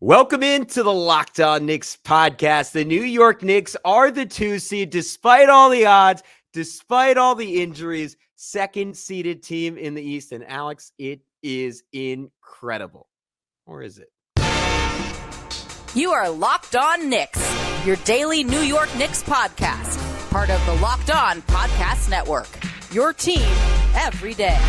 Welcome into the Locked On Knicks podcast. The New York Knicks are the 2 seed, despite all the odds, despite all the injuries, second seeded team in the East. And Alex, it is incredible. Or is it? You are Locked On Knicks, your daily New York Knicks podcast, part of the Locked On Podcast Network, your team every day.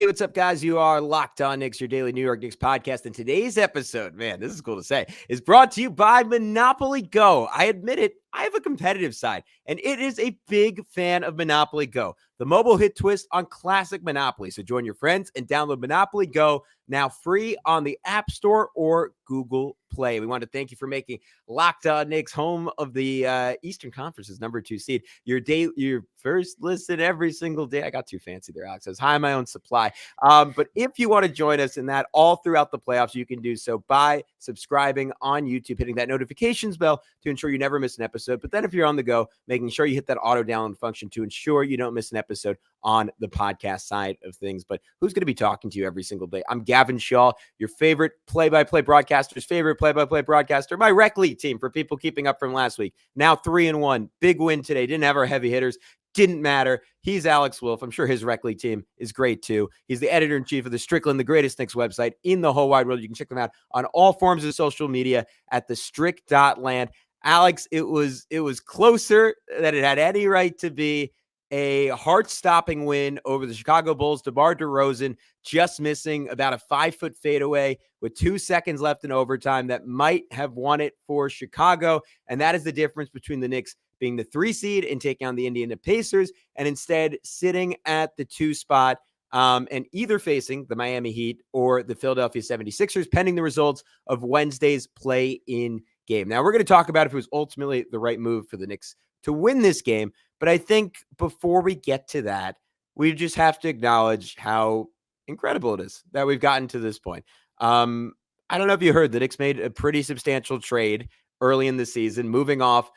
Hey, what's up, guys? You are Locked On Knicks, your daily New York Knicks podcast. And today's episode, man, this is cool to say, is brought to you by Monopoly Go. I admit it, I have a competitive side, and it is a big fan of Monopoly Go, the mobile hit twist on classic Monopoly. So join your friends and download Monopoly Go, now free on the App Store or Google Play. We want to thank you for making Locked On Knicks home of the Eastern Conference's number 2 seed. Your first listen every single day. I got too fancy there, Alex. I was high on my own supply. But if you want to join us in that all throughout the playoffs, you can do so by subscribing on YouTube, hitting that notifications bell to ensure you never miss an episode. But then if you're on the go, making sure you hit that auto download function to ensure you don't miss an episode on the podcast side of things. But who's going to be talking to you every single day? I'm Gavin, Schall, your favorite play-by-play broadcaster's favorite play-by-play broadcaster, my rec league team for people keeping up from last week. Now 3-1, big win today. Didn't have our heavy hitters. Didn't matter. He's Alex Wolfe. I'm sure his rec league team is great too. He's the editor-in-chief of the Strickland, the greatest Knicks website in the whole wide world. You can check them out on all forms of social media at thestrick.land. Alex, it was closer than it had any right to be. A heart-stopping win over the Chicago Bulls. DeMar DeRozan just missing about a 5-foot fadeaway with 2 seconds left in overtime that might have won it for Chicago. And that is the difference between the Knicks being the 3 seed and taking on the Indiana Pacers, and instead sitting at the 2 spot and either facing the Miami Heat or the Philadelphia 76ers, pending the results of Wednesday's play-in game. Now, we're going to talk about if it was ultimately the right move for the Knicks to win this game, but I think before we get to that, we just have to acknowledge how incredible it is that we've gotten to this point. I don't know if you heard, the Knicks made a pretty substantial trade early in the season, moving off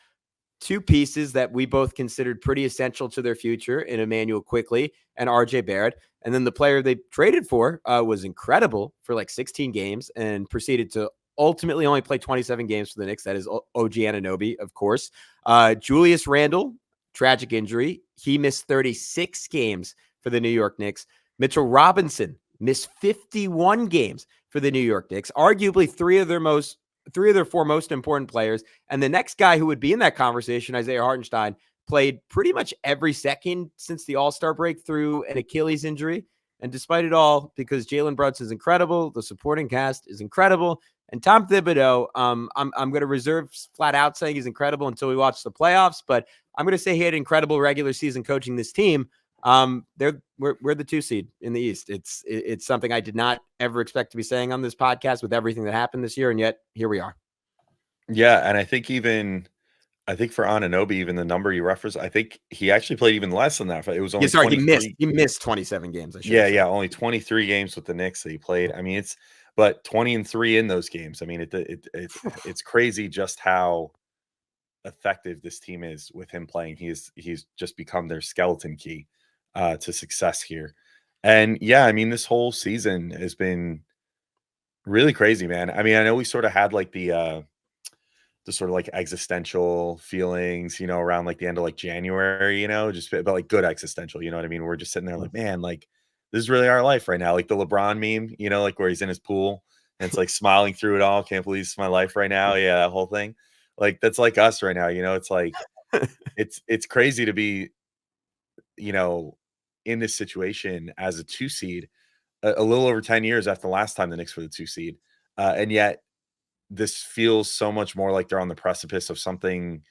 2 pieces that we both considered pretty essential to their future in Emmanuel Quickley and RJ Barrett. And then the player they traded for was incredible for like 16 games and proceeded to ultimately only play 27 games for the Knicks. That is OG Anunoby, of course. Julius Randle, tragic injury. He missed 36 games for the New York Knicks. Mitchell Robinson missed 51 games for the New York Knicks, arguably three of their 4 most important players. And the next guy who would be in that conversation, Isaiah Hartenstein, played pretty much every second since the All-Star break through an Achilles injury. And despite it all, because Jalen Brunson is incredible, the supporting cast is incredible, and Tom Thibodeau, I'm going to reserve flat out saying he's incredible until we watch the playoffs, but I'm going to say he had incredible regular season coaching this team. We're the 2 seed in the East. It's something I did not ever expect to be saying on this podcast with everything that happened this year, and yet here we are. Yeah, and I think for Anunoby, even the number you referenced, I think he actually played even less than that. It was only he missed 27 games. Yeah, only 23 games with the Knicks that he played. I mean, but 20-3 in those games. I mean, it's crazy just how effective this team is with him playing. He's just become their skeleton key to success here. And yeah, I mean, this whole season has been really crazy, man. I mean, I know we sort of had like the sort of like existential feelings, around like the end of like January, just about like good existential, you know what I mean? We're just sitting there like, man, like this is really our life right now. Like the LeBron meme, like where he's in his pool and it's like smiling through it all. Can't believe it's my life right now. Yeah, that whole thing. Like that's like us right now. It's like it's crazy to be, in this situation as a 2 seed, a little over 10 years after the last time the Knicks were the 2 seed. And yet this feels so much more like they're on the precipice of something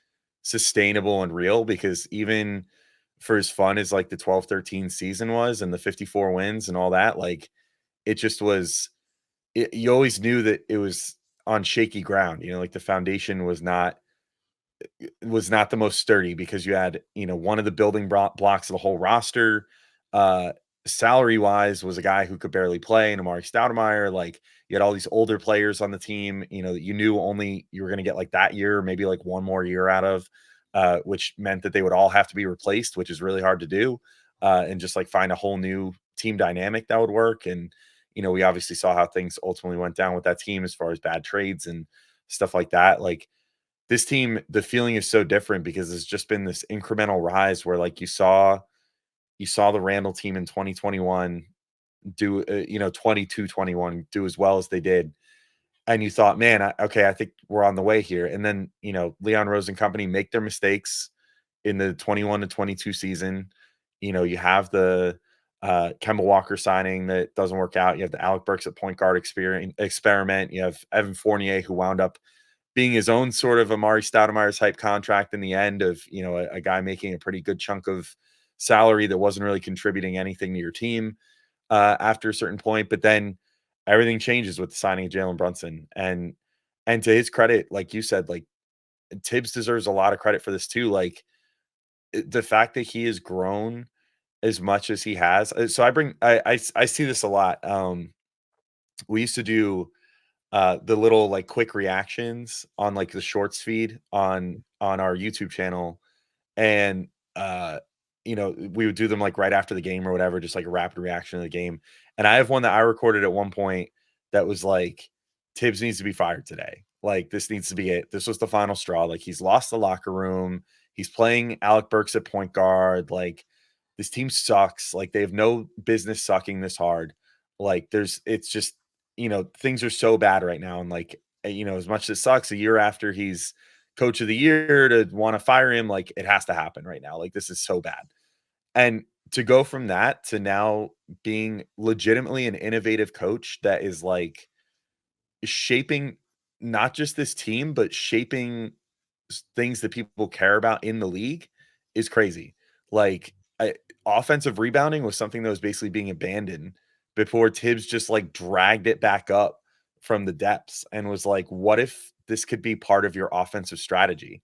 sustainable and real, because even for as fun as like the 12-13 season was and the 54 wins and all that, like it just was, you always knew that it was on shaky ground, like the foundation was not the most sturdy, because you had, one of the building blocks of the whole roster, salary wise, was a guy who could barely play, and Amari Stoudemire. Like you had all these older players on the team, you knew only you were going to get like that year, maybe like one more year out of, which meant that they would all have to be replaced, which is really hard to do. and just like find a whole new team dynamic that would work. And, we obviously saw how things ultimately went down with that team as far as bad trades and stuff like that. Like this team, the feeling is so different because it's just been this incremental rise where like you saw the Randall team in 2021 do, 22-21 do as well as they did. And you thought, man, okay, I think we're on the way here. And then, Leon Rose and company make their mistakes in the 21-22 season. You have the Kemba Walker signing that doesn't work out. You have the Alec Burks at point guard experiment. You have Evan Fournier, who wound up being his own sort of Amari Stoudemire type contract in the end of, a guy making a pretty good chunk of salary that wasn't really contributing anything to your team after a certain point. But then everything changes with the signing of Jalen Brunson. And to his credit, like you said, like Tibbs deserves a lot of credit for this too. Like the fact that he has grown as much as he has. So I see this a lot. We used to do the little like quick reactions on like the shorts feed on our YouTube channel. And we would do them like right after the game or whatever, just like a rapid reaction to the game. And I have one that I recorded at one point that was like, Tibbs needs to be fired today. Like this needs to be it. This was the final straw. Like he's lost the locker room. He's playing Alec Burks at point guard. Like this team sucks. Like they have no business sucking this hard. Like it's just, things are so bad right now. And like, as much as it sucks a year after he's coach of the year to want to fire him, like it has to happen right now. Like this is so bad. And to go from that to now being legitimately an innovative coach that is like shaping not just this team, but shaping things that people care about in the league is crazy. Like offensive rebounding was something that was basically being abandoned before Tibbs just like dragged it back up from the depths and was like, what if this could be part of your offensive strategy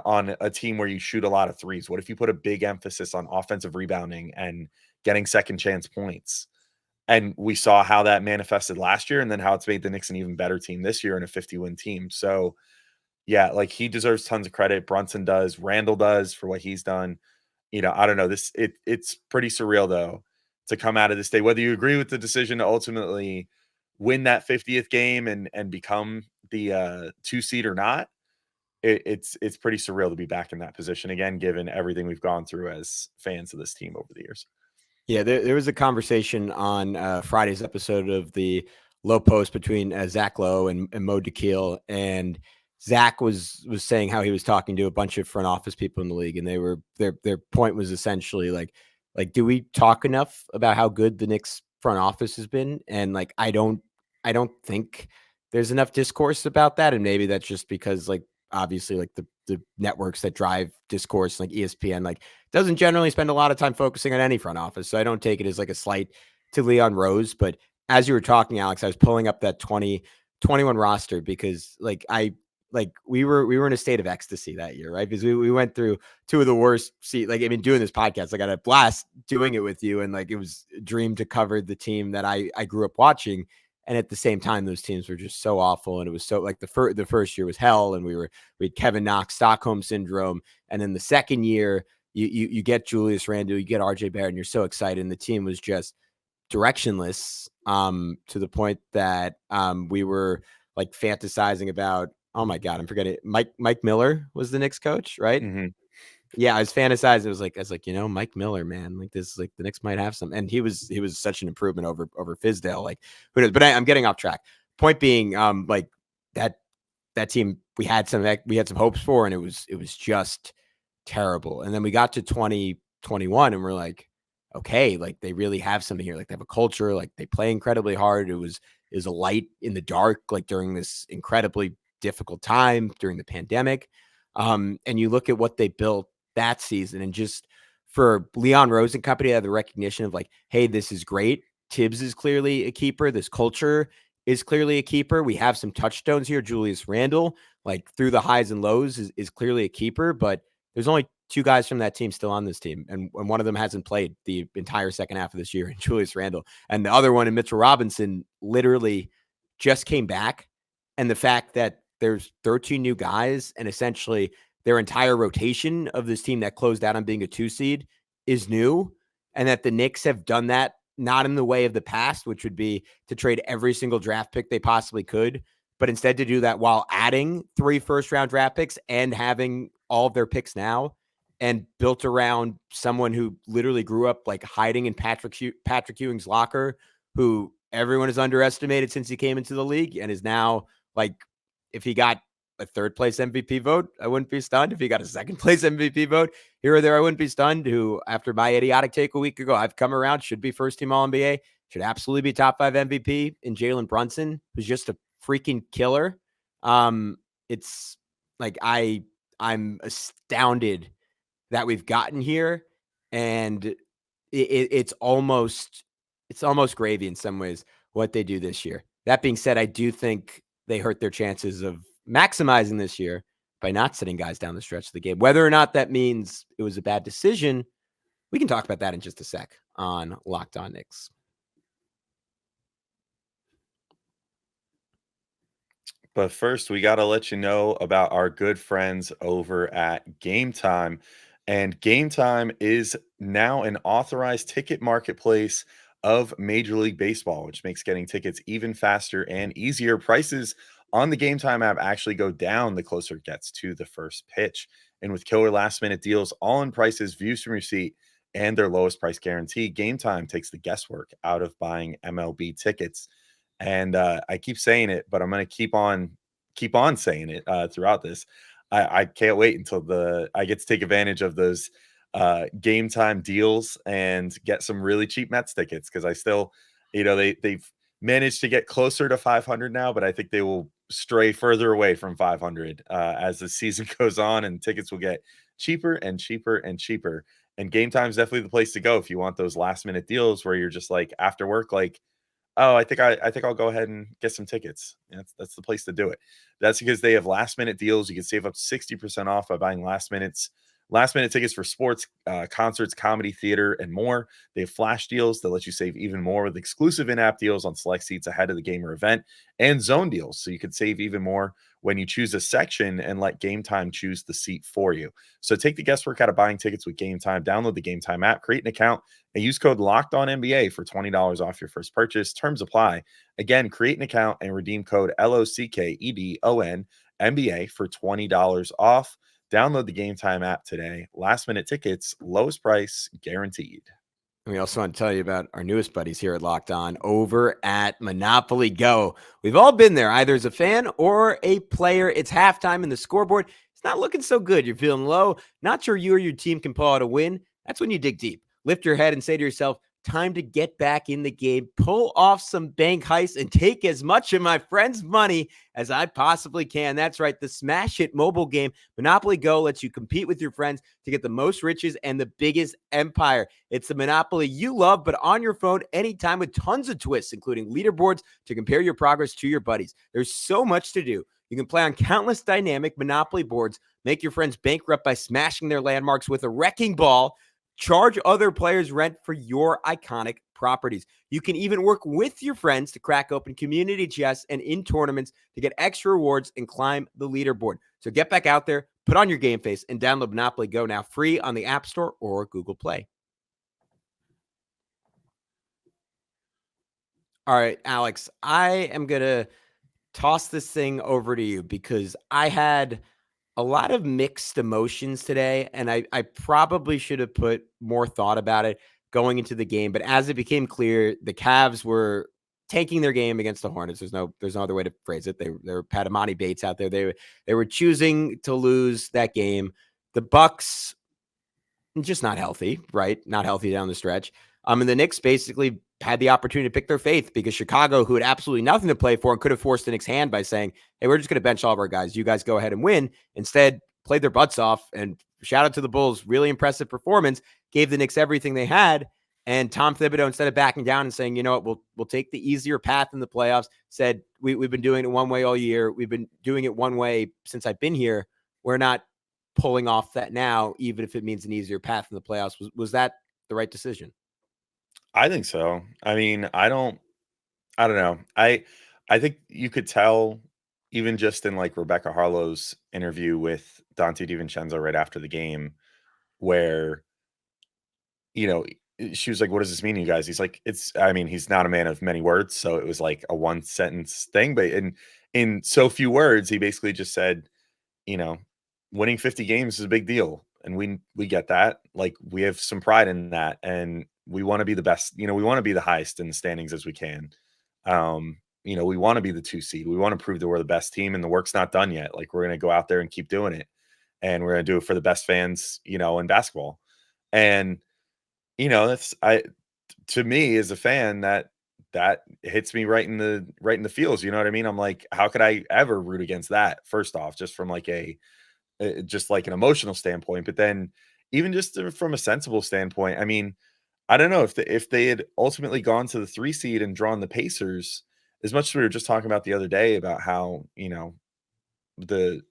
on a team where you shoot a lot of threes? What if you put a big emphasis on offensive rebounding and getting second chance points? And we saw how that manifested last year and then how it's made the Knicks an even better team this year and a 50-win team. So yeah, like he deserves tons of credit. Brunson does, Randall does for what he's done. I don't know. It's pretty surreal though to come out of this day, whether you agree with the decision to ultimately win that 50th game and become the 2 seed or not. It's pretty surreal to be back in that position again, given everything we've gone through as fans of this team over the years. Yeah, there was a conversation on Friday's episode of the Low Post between Zach Lowe and Mo DeKeel, and Zach was saying how he was talking to a bunch of front office people in the league, and their point was essentially like do we talk enough about how good the Knicks front office has been? And like I don't think there's enough discourse about that, and maybe that's just because like obviously like the networks that drive discourse like ESPN like doesn't generally spend a lot of time focusing on any front office. So I don't take it as like a slight to Leon Rose. But as you were talking, Alex, I was pulling up that 2021 roster because we were in a state of ecstasy that year, right? Because we went through two of the worst like I've been doing this podcast. I got a blast doing it with you. And like, it was a dream to cover the team that I grew up watching. And at the same time, those teams were just so awful. And it was so like the first year was hell. And we had Kevin Knox, Stockholm syndrome. And then the second year, you get Julius Randle, you get RJ Barrett, and you're so excited. And the team was just directionless to the point that we were like fantasizing about, oh my God, I'm forgetting Mike Miller was the Knicks coach, right? Mm-hmm. Yeah, I was fantasizing. I was like, Mike Miller, man, like this, like the Knicks might have some. And he was such an improvement over Fizdale. Like who knows? But I'm getting off track. Point being, like that team we had some hopes for, and it was just terrible. And then we got to 2021, and we're like, okay, like they really have something here. Like they have a culture. Like they play incredibly hard. It was a light in the dark, like during this incredibly difficult time during the pandemic. And you look at what they built that season, and just for Leon Rose and company, had the recognition of like, hey, this is great. Tibbs is clearly a keeper. This culture is clearly a keeper. We have some touchstones here. Julius Randle, like through the highs and lows, is clearly a keeper, but there's only 2 guys from that team still on this team. And one of them hasn't played the entire second half of this year, and Julius Randle. And the other one, in Mitchell Robinson, literally just came back. And the fact that there's 13 new guys, and essentially their entire rotation of this team that closed out on being a 2 seed is new. and that the Knicks have done that not in the way of the past, which would be to trade every single draft pick they possibly could, but instead to do that while adding 3 first-round draft picks and having all of their picks now, and built around someone who literally grew up like hiding in Patrick Ewing's locker, who everyone has underestimated since he came into the league, and is now like, if he got a 3rd place MVP vote, I wouldn't be stunned. If he got a 2nd place MVP vote here or there, I wouldn't be stunned. Who, after my idiotic take a week ago, I've come around, should be first team All-NBA, should absolutely be top 5 MVP in Jalen Brunson, who's just a freaking killer. It's like, I'm astounded that we've gotten here, and it's almost gravy in some ways what they do this year. That being said, I do think they hurt their chances of maximizing this year by not sitting guys down the stretch of the game. Whether or not that means it was a bad decision, we can talk about that in just a sec on Locked On Knicks. But first, we got to let you know about our good friends over at GameTime. And GameTime is now an authorized ticket marketplace of Major League Baseball, which makes getting tickets even faster and easier. Prices on the GameTime app actually go down the closer it gets to the first pitch. And with killer last-minute deals, all-in prices, views from your seat, and their lowest price guarantee, GameTime takes the guesswork out of buying MLB tickets. And I keep saying it, but I'm going to keep on saying it throughout this. I can't wait until I get to take advantage of those game time deals and get some really cheap Mets tickets, because I still, they've managed to get closer to 500 now, but I think they will stray further away from 500 as the season goes on, and tickets will get cheaper and cheaper and cheaper. And Game Time is definitely the place to go if you want those last minute deals where you're just like, after work, like, oh, I think I'll go ahead and get some tickets. That's the place to do it. That's because they have last minute deals. You can save up 60% off by buying last minute tickets for sports, concerts, comedy, theater, and more. They have flash deals that let you save even more with exclusive in-app deals on select seats ahead of the game or event, and zone deals, so you can save even more when you choose a section and let Game Time choose the seat for you. So take the guesswork out of buying tickets with Game Time. Download the Game Time app, create an account, and use code LOCKEDONNBA for $20 off your first purchase. Terms apply. Again, create an account and redeem code LOCKEDONNBA for $20 off. Download the Game Time app today. Last minute tickets, lowest price guaranteed. And we also want to tell you about our newest buddies here at Locked On over at Monopoly Go. We've all been there, either as a fan or a player. It's halftime and the scoreboard, it's not looking so good. You're feeling low, not sure you or your team can pull out a win. That's when you dig deep. Lift your head and say to yourself, time to get back in the game, pull off some bank heists, and take as much of my friends' money as I possibly can. That's right. The smash hit mobile game, Monopoly Go, lets you compete with your friends to get the most riches and the biggest empire. It's the Monopoly you love, but on your phone anytime, with tons of twists, including leaderboards to compare your progress to your buddies. There's so much to do. You can play on countless dynamic Monopoly boards, make your friends bankrupt by smashing their landmarks with a wrecking ball, charge other players rent for your iconic properties. You can even work with your friends to crack open community chests and in tournaments to get extra rewards and climb the leaderboard. So get back out there, put on your game face, and download Monopoly Go now free on the App Store or Google Play. All right, Alex, I am going to toss this thing over to you because I had a lot of mixed emotions today, and I probably should have put more thought about it going into the game. But as it became clear, the Cavs were taking their game against the Hornets. There's no other way to phrase it. They were Padamani Bates out there. They were choosing to lose that game. The Bucks, just not healthy, right? Not healthy down the stretch. And the Knicks basically had the opportunity to pick their faith because Chicago, who had absolutely nothing to play for and could have forced the Knicks' hand by saying, hey, we're just going to bench all of our guys. You guys go ahead and win. Instead, played their butts off, and shout out to the Bulls. Really impressive performance. Gave the Knicks everything they had. And Tom Thibodeau, instead of backing down and saying, you know what, we'll take the easier path in the playoffs, said, we've been doing it one way all year. We've been doing it one way since I've been here. We're not pulling off that now, even if it means an easier path in the playoffs. Was that the right decision? I think so. I mean, I don't know. I think you could tell, even just in like Rebecca Harlow's interview with Dante DiVincenzo right after the game, where, she was like, "What does this mean to you guys?" He's like, I mean, he's not a man of many words, so it was like a one sentence thing, but in so few words, he basically just said, you know, winning 50 games is a big deal, and we get that. Like, we have some pride in that, and we want to be the best. You know, we want to be the highest in the standings as we can. We want to be the 2 seed. We want to prove that we're the best team, and the work's not done yet. Like, we're going to go out there and keep doing it, and we're going to do it for the best fans, in basketball. And that's to me as a fan, that hits me right in the feels. You know what I mean? I'm like, how could I ever root against that? First off, just from like just like an emotional standpoint, but then even just from a sensible standpoint, I mean, I don't know if they had ultimately gone to the 3 seed and drawn the Pacers, as much as we were just talking about the other day about how, that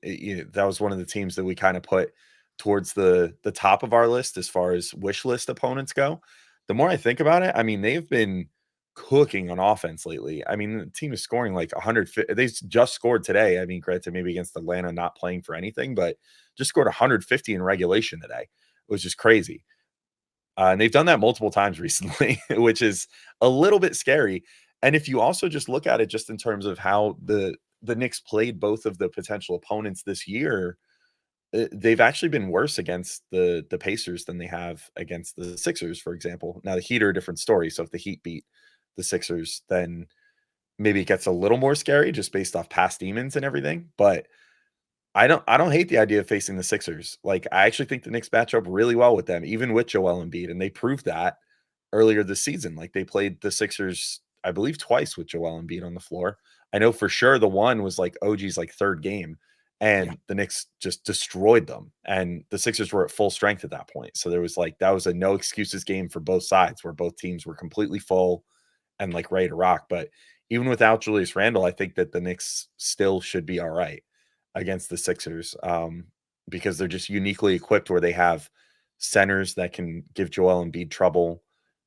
was one of the teams that we kind of put towards the top of our list as far as wish list opponents go. The more I think about it, I mean, they've been cooking on offense lately. I mean, the team is scoring like 100. They just scored today. I mean, granted, maybe against Atlanta, not playing for anything, but just scored 150 in regulation today, which is crazy. And they've done that multiple times recently, which is a little bit scary. And if you also just look at it just in terms of how the Knicks played both of the potential opponents this year, they've actually been worse against the Pacers than they have against the Sixers, for example. Now the Heat are a different story. So if the Heat beat the Sixers, then maybe it gets a little more scary just based off past demons and everything. But I don't hate the idea of facing the Sixers. Like, I actually think the Knicks match up really well with them, even with Joel Embiid, and they proved that earlier this season. Like, they played the Sixers, I believe, twice with Joel Embiid on the floor. I know for sure the one was like OG's like third game, and the Knicks just destroyed them. And the Sixers were at full strength at that point. So there was like, that was a no excuses game for both sides, where both teams were completely full and like ready to rock. But even without Julius Randle, I think that the Knicks still should be all right against the Sixers, because they're just uniquely equipped where they have centers that can give Joel Embiid trouble.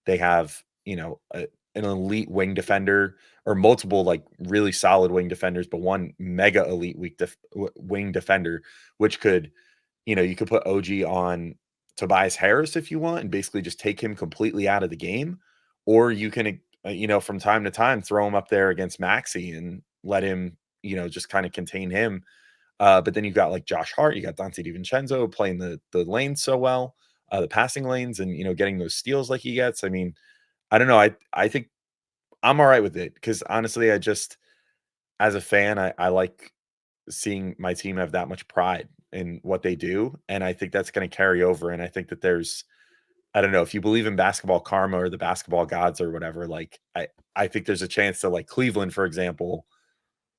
They have, an elite wing defender, or multiple like really solid wing defenders, but one mega elite wing defender, which could, you could put OG on Tobias Harris if you want and basically just take him completely out of the game. Or you can, from time to time, throw him up there against Maxey and let him, just kind of contain him. But then you've got like Josh Hart, you got Dante DiVincenzo playing the lanes so well, the passing lanes, and getting those steals like he gets. I mean, I don't know. I think I'm all right with it, because honestly, I just, as a fan, I like seeing my team have that much pride in what they do, and I think that's going to carry over. And I think that I don't know, if you believe in basketball karma or the basketball gods or whatever, like I think there's a chance that like Cleveland, for example,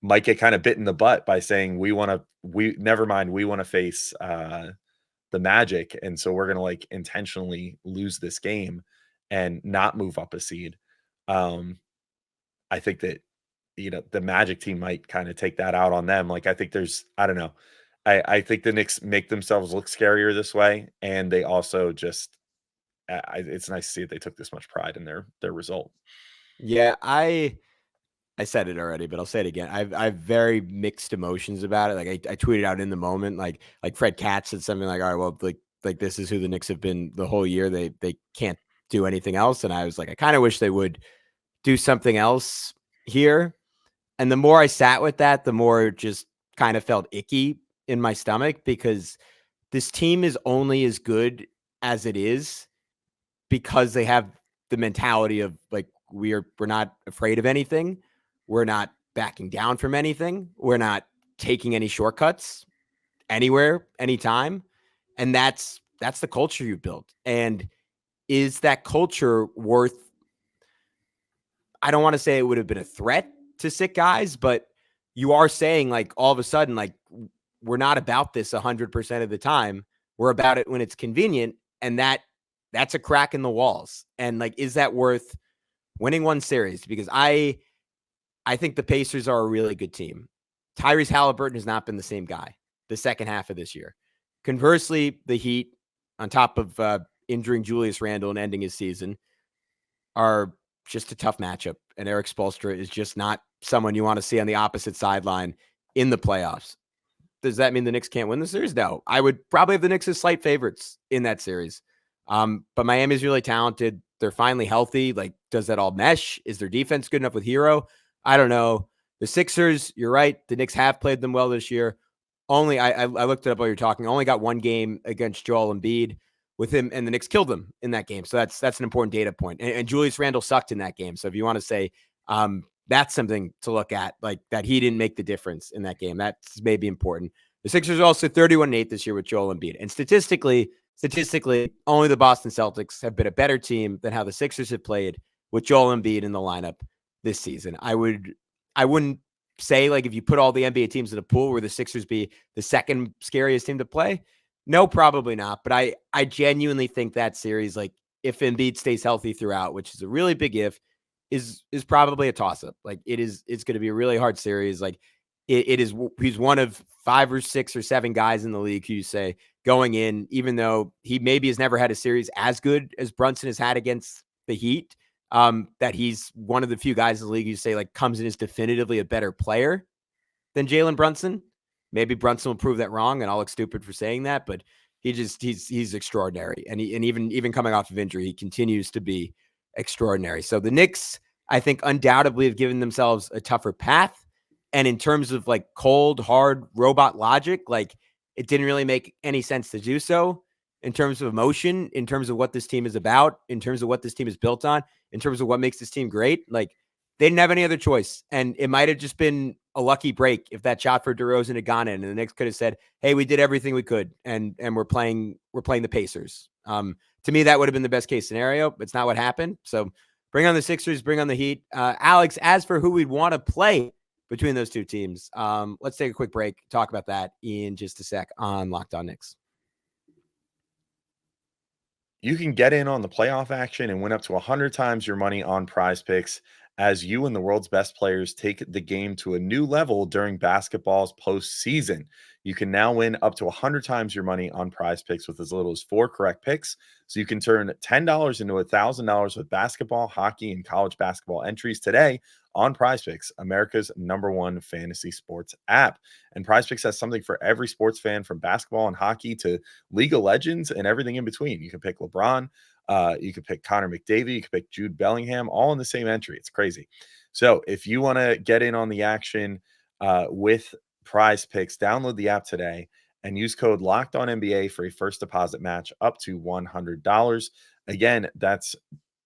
might get kind of bit in the butt by saying we want to face the Magic, and so we're going to like intentionally lose this game and not move up a seed. I think that the Magic team might kind of take that out on them. Like, I think I don't know. I think the Knicks make themselves look scarier this way, and they also just it's nice to see that they took this much pride in their result. Yeah, I said it already, but I'll say it again. I've very mixed emotions about it. Like, I tweeted out in the moment, like Fred Katz said something like, "All right, well, like this is who the Knicks have been the whole year. They can't do anything else." And I was like, I kind of wish they would do something else here. And the more I sat with that, the more it just kind of felt icky in my stomach, because this team is only as good as it is because they have the mentality of like, we're not afraid of anything. We're not backing down from anything. We're not taking any shortcuts anywhere, anytime. And that's the culture you've built. And is that culture worth, I don't want to say it would have been a threat to sick guys, but you are saying like all of a sudden, like, we're not about this 100% of the time. We're about it when it's convenient. And that's a crack in the walls. And like, is that worth winning one series? Because I think the Pacers are a really good team. Tyrese Halliburton has not been the same guy the second half of this year. Conversely, the Heat, on top of injuring Julius Randle and ending his season, are just a tough matchup. And Eric Spoelstra is just not someone you want to see on the opposite sideline in the playoffs. Does that mean the Knicks can't win the series? No. I would probably have the Knicks as slight favorites in that series. But Miami's really talented. they're finally healthy. Like, does that all mesh? Is their defense good enough with Hero? I don't know. The Sixers, you're right. The Knicks have played them well this year. Only I looked it up while you're talking. Only got one game against Joel Embiid with him, and the Knicks killed them in that game. So that's an important data point. And Julius Randle sucked in that game. So if you want to say that's something to look at, like that he didn't make the difference in that game, that's maybe important. The Sixers are also 31-8 this year with Joel Embiid. And statistically, only the Boston Celtics have been a better team than how the Sixers have played with Joel Embiid in the lineup this season. I wouldn't say, like, if you put all the NBA teams in a pool, where the Sixers be the second scariest team to play? No, probably not. But I genuinely think that series, like, if Embiid stays healthy throughout, which is a really big if, is probably a toss-up. Like, it's going to be a really hard series. Like, he's one of 5 or 6 or 7 guys in the league who you say going in, even though he maybe has never had a series as good as Brunson has had against the Heat, that he's one of the few guys in the league you say, like, comes in as definitively a better player than Jalen Brunson. Maybe Brunson will prove that wrong, and I'll look stupid for saying that, but he's extraordinary. And even coming off of injury, he continues to be extraordinary. So the Knicks, I think, undoubtedly have given themselves a tougher path. And in terms of, like, cold, hard robot logic, like, it didn't really make any sense to do so. In terms of emotion, in terms of what this team is about, in terms of what this team is built on, in terms of what makes this team great, like, they didn't have any other choice. And it might have just been a lucky break if that shot for DeRozan had gone in, and the Knicks could have said, hey, we did everything we could, and we're playing the Pacers. To me, that would have been the best case scenario. It's not what happened. So bring on the Sixers, bring on the Heat. Alex, as for who we'd want to play between those two teams, let's take a quick break, talk about that in just a sec on Locked On Knicks. You can get in on the playoff action and win up to 100 times your money on Prize Picks as you and the world's best players take the game to a new level during basketball's postseason. You can now win up to 100 times your money on Prize Picks with as little as 4 correct picks. So you can turn $10 into $1,000 with basketball, hockey, and college basketball entries today on Prize Picks, America's #1 fantasy sports app. And Prize Picks has something for every sports fan, from basketball and hockey to League of Legends and everything in between. You can pick LeBron, you could pick Connor McDavid, you could pick Jude Bellingham, all in the same entry. It's crazy. So if you want to get in on the action with Prize Picks, download the app today and use code LOCKEDONNBA for a first deposit match up to $100. Again, that's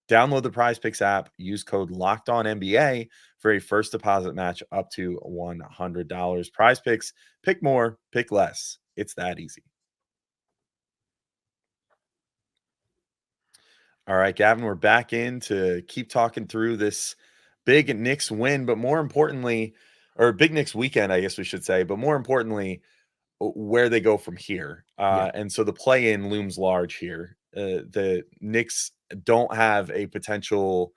download the Prize Picks app, use code LOCKEDONNBA for a first deposit match up to $100. Prize Picks, pick more, pick less. It's that easy. All right, Gavin, we're back in to keep talking through this big Knicks win, but more importantly, or big Knicks weekend, I guess we should say, but more importantly, where they go from here. And so the play-in looms large here. The Knicks don't have a potential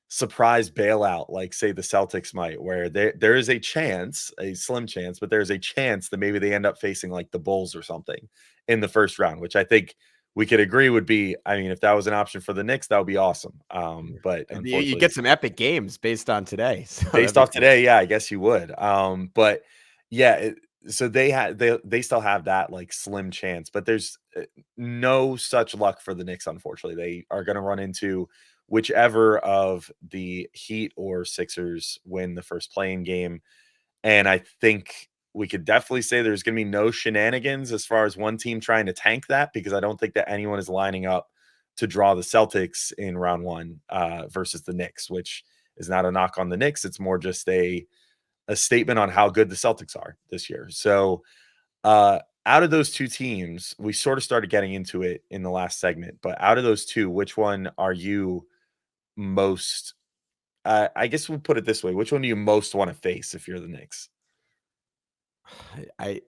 surprise bailout like, say, the Celtics might, where there is a chance, a slim chance, but there's a chance that maybe they end up facing like the Bulls or something in the first round, which I think we could agree would be, I mean, if that was an option for the Knicks, that would be awesome. But unfortunately, you get some epic games based on today. So based off today, yeah, I guess you would. But yeah, so they still have that like slim chance, but there's no such luck for the Knicks. Unfortunately, they are going to run into whichever of the Heat or Sixers win the first play-in game, and I think we could definitely say there's going to be no shenanigans as far as one team trying to tank that, because I don't think that anyone is lining up to draw the Celtics in round one versus the Knicks, which is not a knock on the Knicks. It's more just a statement on how good the Celtics are this year. So out of those two teams, we sort of started getting into it in the last segment, but out of those two, which one are you most, I guess we'll put it this way, which one do you most want to face if you're the Knicks? I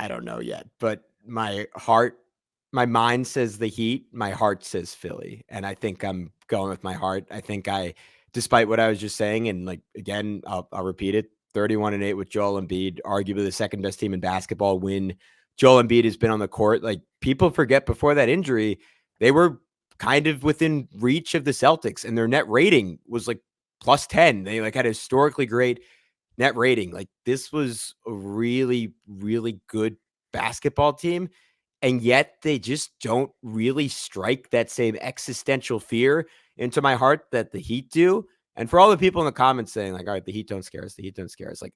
don't know yet, but my mind says the Heat, my heart says Philly. And I think I'm going with my heart. I think despite what I was just saying, and like, again, I'll repeat it, 31-8 with Joel Embiid, arguably the second best team in basketball when Joel Embiid has been on the court. Like, people forget before that injury, they were kind of within reach of the Celtics, and their net rating was like +10. They like had a historically great net rating. Like, this was a really, really good basketball team. And yet they just don't really strike that same existential fear into my heart that the Heat do. And for all the people in the comments saying like, all right, the Heat don't scare us, the Heat don't scare us. Like,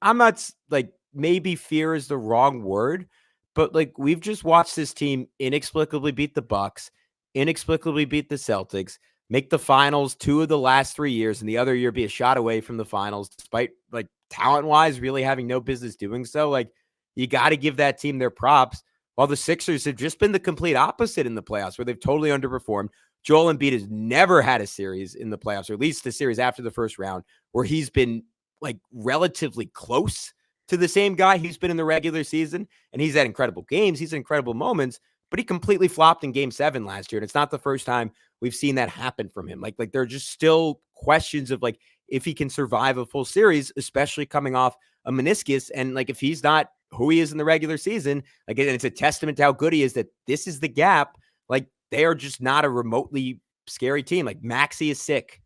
I'm not like, maybe fear is the wrong word, but like we've just watched this team inexplicably beat the Bucks, inexplicably beat the Celtics, make the finals 2 of the last 3 years, and the other year be a shot away from the finals, despite like talent-wise really having no business doing so. Like, you got to give that team their props. While the Sixers have just been the complete opposite in the playoffs, where they've totally underperformed. Joel Embiid has never had a series in the playoffs, or at least the series after the first round, where he's been like relatively close to the same guy he's been in the regular season. And he's had incredible games. He's had incredible moments, but he completely flopped in game 7 last year. And it's not the first time we've seen that happen from him. Like there are just still questions of like, if he can survive a full series, especially coming off a meniscus. And like, if he's not who he is in the regular season, like, and it's a testament to how good he is that this is the gap. Like, they are just not a remotely scary team. Like, Maxey is sick.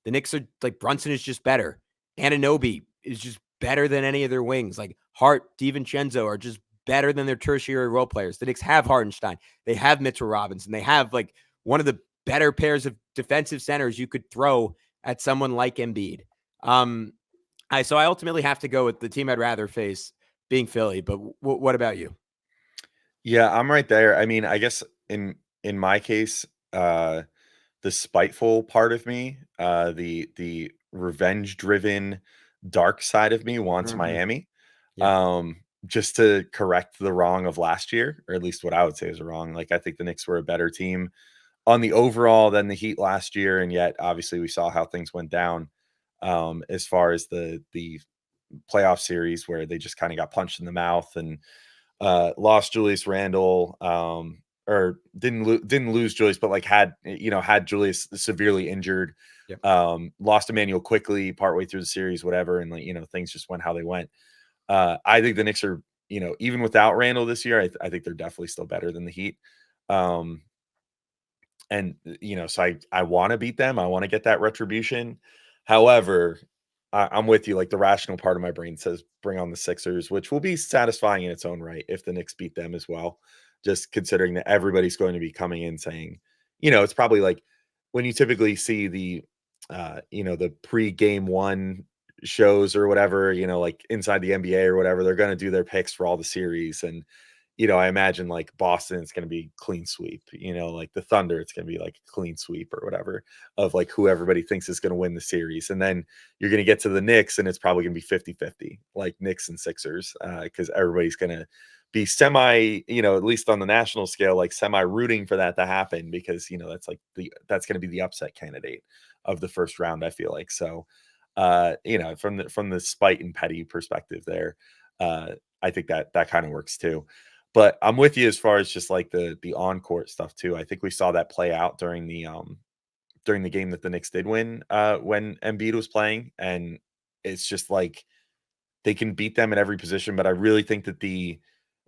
The Knicks are like, Brunson is just better. Anunoby is just better than any of their wings. Like, Hart, DiVincenzo are just better than their tertiary role players. The Knicks have Hartenstein. They have Mitchell Robinson. They have like one of the better pairs of defensive centers you could throw at someone like Embiid. So I ultimately have to go with the team I'd rather face being Philly, but what about you? Yeah, I'm right there. I mean, I guess in my case, the spiteful part of me, the revenge-driven dark side of me wants Miami. Yeah. Just to correct the wrong of last year, or at least what I would say is wrong. Like, I think the Knicks were a better team on the overall than the Heat last year, and yet obviously we saw how things went down as far as the playoff series where they just kind of got punched in the mouth and lost Julius Randle, or didn't lose Julius, but like had Julius severely injured. Yep. Lost Emmanuel quickly partway through the series, whatever, and like things just went how they went. I think the Knicks are, even without Randle this year, I think they're definitely still better than the Heat. And so I want to beat them. I want to get that retribution. However, I'm with you. Like, the rational part of my brain says, bring on the Sixers, which will be satisfying in its own right if the Knicks beat them as well. Just considering that everybody's going to be coming in saying, it's probably like when you typically see the pre-game 1 shows or whatever, like inside the NBA or whatever, they're going to do their picks for all the series. And I imagine like Boston, it's going to be clean sweep, like the Thunder, it's going to be like clean sweep or whatever of like who everybody thinks is going to win the series. And then you're going to get to the Knicks and it's probably going to be 50-50, like Knicks and Sixers, because everybody's going to be semi, at least on the national scale, like semi rooting for that to happen because, that's going to be the upset candidate of the first round, I feel like. So, from the spite and petty perspective there, I think that kind of works too. But I'm with you as far as just like the on-court stuff too. I think we saw that play out during the game that the Knicks did win when Embiid was playing, and it's just like they can beat them at every position. But I really think that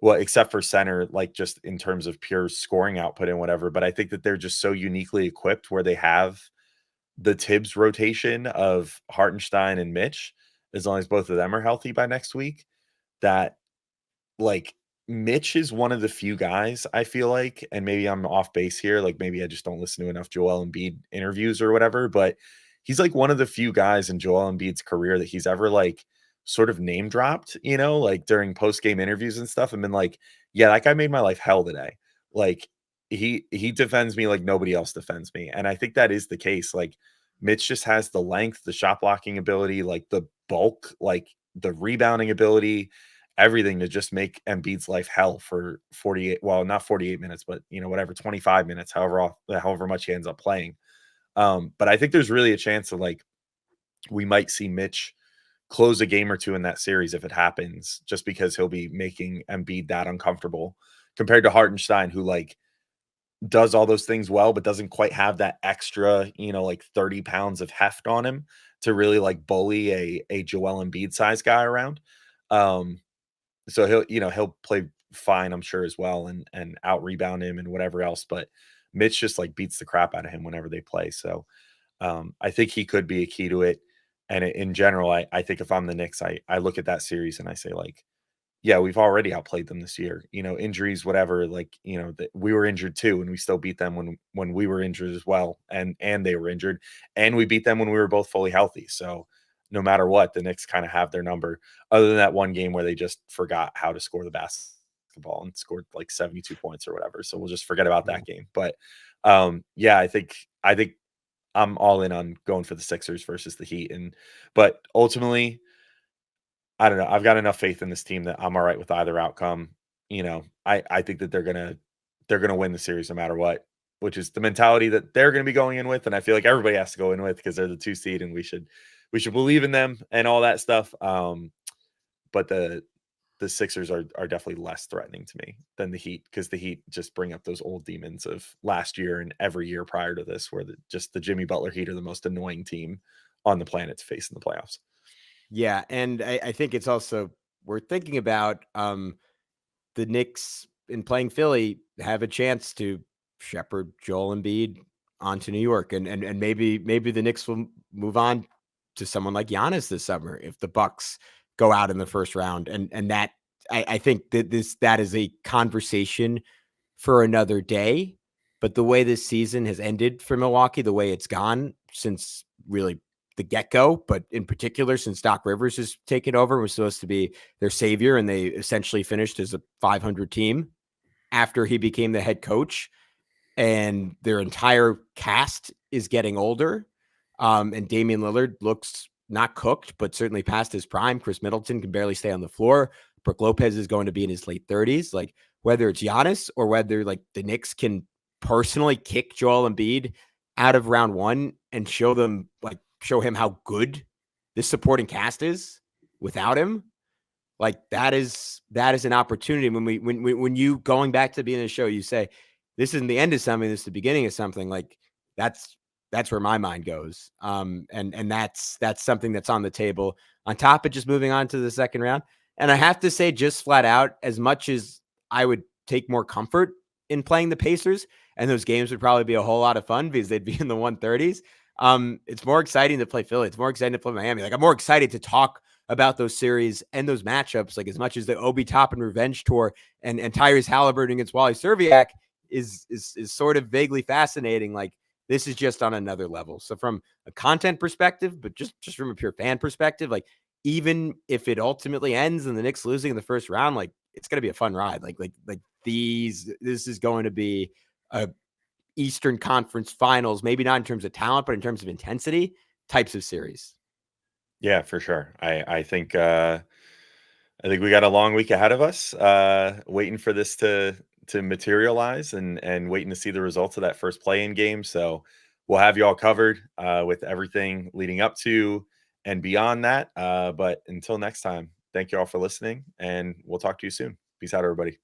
except for center, like just in terms of pure scoring output and whatever. But I think that they're just so uniquely equipped where they have the Tibbs rotation of Hartenstein and Mitch, as long as both of them are healthy by next week, that like Mitch is one of the few guys I feel like, and maybe I'm off base here, like maybe I just don't listen to enough Joel Embiid interviews or whatever, but he's like one of the few guys in Joel Embiid's career that he's ever like sort of name dropped, like during post-game interviews and stuff, and been like, yeah, that guy made my life hell today. Like he defends me like nobody else defends me. And I think that is the case. Like Mitch just has the length, the shot blocking ability, like the bulk, like the rebounding ability, everything to just make Embiid's life hell for 48, well, not 48 minutes, but whatever, 25 minutes, however much he ends up playing. But I think there's really a chance that like we might see Mitch close a game or two in that series if it happens, just because he'll be making Embiid that uncomfortable compared to Hartenstein, who like does all those things well, but doesn't quite have that extra, like 30 pounds of heft on him to really like bully a Joel Embiid size guy around. So he'll play fine, I'm sure, as well, and out rebound him and whatever else. But Mitch just like beats the crap out of him whenever they play. So I think he could be a key to it. And in general, I think if I'm the Knicks, I look at that series and I say like, yeah, we've already outplayed them this year. Injuries, whatever. Like, we were injured too, and we still beat them when we were injured as well, and they were injured, and we beat them when we were both fully healthy. So no matter what, the Knicks kind of have their number. Other than that one game where they just forgot how to score the basketball and scored like 72 points or whatever. So we'll just forget about that game. But yeah, I think I'm all in on going for the Sixers versus the Heat, but ultimately, I don't know. I've got enough faith in this team that I'm all right with either outcome. I think that they're gonna win the series no matter what, which is the mentality that they're gonna be going in with, and I feel like everybody has to go in with because they're the 2 seed, and we should believe in them and all that stuff. But the Sixers are definitely less threatening to me than the Heat, because the Heat just bring up those old demons of last year and every year prior to this, where the Jimmy Butler Heat are the most annoying team on the planet to face in the playoffs. Yeah, and I think it's also we're thinking about the Knicks in playing Philly have a chance to shepherd Joel Embiid onto New York, and maybe the Knicks will move on to someone like Giannis this summer if the Bucks go out in the first round, and that I think that is a conversation for another day. But the way this season has ended for Milwaukee, the way it's gone since really the get-go, but in particular since Doc Rivers has taken over, was supposed to be their savior, and they essentially finished as a 500 team after he became the head coach, and their entire cast is getting older. And Damian Lillard looks not cooked, but certainly past his prime. Chris Middleton can barely stay on the floor. Brook Lopez is going to be in his late 30s. Like, whether it's Giannis or whether like the Knicks can personally kick Joel Embiid out of round one and show him how good this supporting cast is without him, like that is an opportunity. When you going back to the beginning of the show, you say this isn't the end of something, this is the beginning of something. Like that's where my mind goes. And that's something that's on the table on top of just moving on to the second round. And I have to say, just flat out, as much as I would take more comfort in playing the Pacers, and those games would probably be a whole lot of fun because they'd be in the 130s. It's more exciting to play Philly. It's more exciting to play Miami. Like, I'm more excited to talk about those series and those matchups, like as much as the Obi Toppin revenge tour and Tyrese Halliburton against Wally Serviak is sort of vaguely fascinating. Like, this is just on another level. So from a content perspective, but just from a pure fan perspective, like even if it ultimately ends and the Knicks losing in the first round, like it's going to be a fun ride. This is going to be a Eastern Conference Finals, maybe not in terms of talent, but in terms of intensity types of series. Yeah, for sure. I think we got a long week ahead of us, waiting for this to materialize and waiting to see the results of that first play-in game. So we'll have you all covered with everything leading up to and beyond that. But until next time, thank you all for listening, and we'll talk to you soon. Peace out, everybody.